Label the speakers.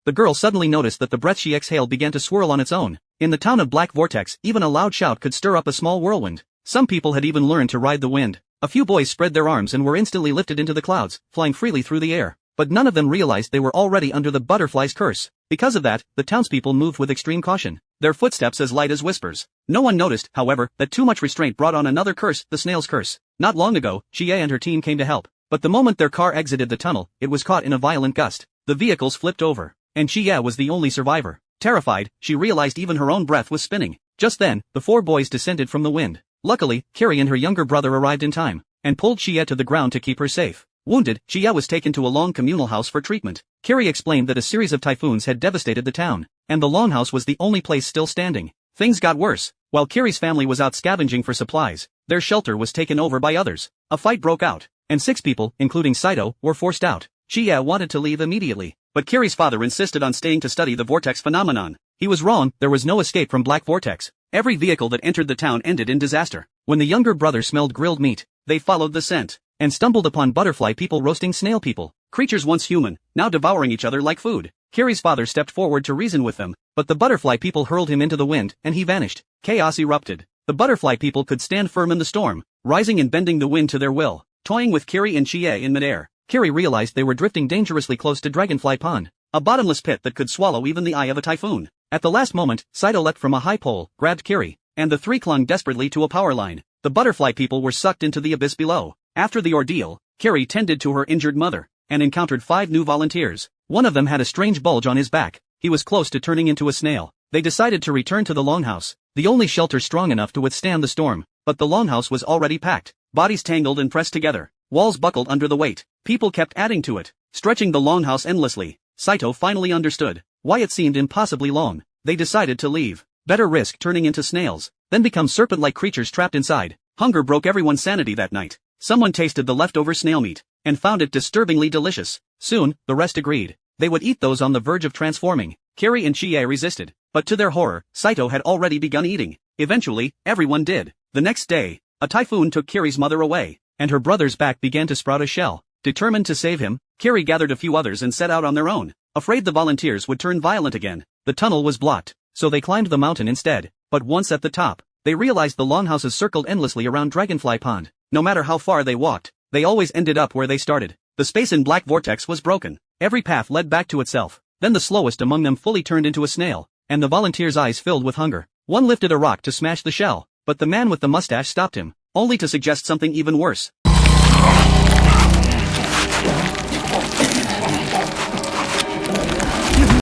Speaker 1: the girl suddenly noticed that the breath she exhaled began to swirl on its own. In the town of Black Vortex, even a loud shout could stir up a small whirlwind. Some people had even learned to ride the wind. A few boys spread their arms and were instantly lifted into the clouds, flying freely through the air. But none of them realized they were already under the butterfly's curse. Because of that, the townspeople moved with extreme caution, their footsteps as light as whispers. No one noticed, however, that too much restraint brought on another curse, the snail's curse. Not long ago, Chie and her team came to help. But the moment their car exited the tunnel, it was caught in a violent gust. The vehicles flipped over, and Chie was the only survivor. Terrified, she realized even her own breath was spinning. Just then, the four boys descended from the wind. Luckily, Kiri and her younger brother arrived in time, and pulled Chie to the ground to keep her safe. Wounded, Chie was taken to a long communal house for treatment. Kiri explained that a series of typhoons had devastated the town, and the longhouse was the only place still standing. Things got worse. While Kiri's family was out scavenging for supplies, their shelter was taken over by others. A fight broke out, and 6 people, including Saito, were forced out. Chie wanted to leave immediately, but Kiri's father insisted on staying to study the vortex phenomenon. He was wrong, there was no escape from Black Vortex. Every vehicle that entered the town ended in disaster. When the younger brother smelled grilled meat, they followed the scent, and stumbled upon butterfly people roasting snail people. Creatures once human, now devouring each other like food. Kiri's father stepped forward to reason with them, but the butterfly people hurled him into the wind, and he vanished. Chaos erupted. The butterfly people could stand firm in the storm, rising and bending the wind to their will, toying with Kiri and Chie in midair. Kiri realized they were drifting dangerously close to Dragonfly Pond, a bottomless pit that could swallow even the eye of a typhoon. At the last moment, Saito leapt from a high pole, grabbed Kiri, and the three clung desperately to a power line. The butterfly people were sucked into the abyss below. After the ordeal, Kiri tended to her injured mother, and encountered 5 new volunteers. One of them had a strange bulge on his back. He was close to turning into a snail. They decided to return to the longhouse, the only shelter strong enough to withstand the storm. But the longhouse was already packed. Bodies tangled and pressed together. Walls buckled under the weight. People kept adding to it, stretching the longhouse endlessly. Saito finally understood why it seemed impossibly long. They decided to leave. Better risk turning into snails, then become serpent-like creatures trapped inside. Hunger broke everyone's sanity that night. Someone tasted the leftover snail meat, and found it disturbingly delicious. Soon, the rest agreed. They would eat those on the verge of transforming. Kiri and Chie resisted, but to their horror, Saito had already begun eating. Eventually, everyone did. The next day, a typhoon took Kiri's mother away, and her brother's back began to sprout a shell. Determined to save him, Kiri gathered a few others and set out on their own, afraid the volunteers would turn violent again. The tunnel was blocked, so they climbed the mountain instead. But once at the top, they realized the longhouses circled endlessly around Dragonfly Pond. No matter how far they walked, they always ended up where they started. The space in Black Vortex was broken. Every path led back to itself. Then the slowest among them fully turned into a snail, and the volunteers' eyes filled with hunger. One lifted a rock to smash the shell, but the man with the mustache stopped him, only to suggest something even worse.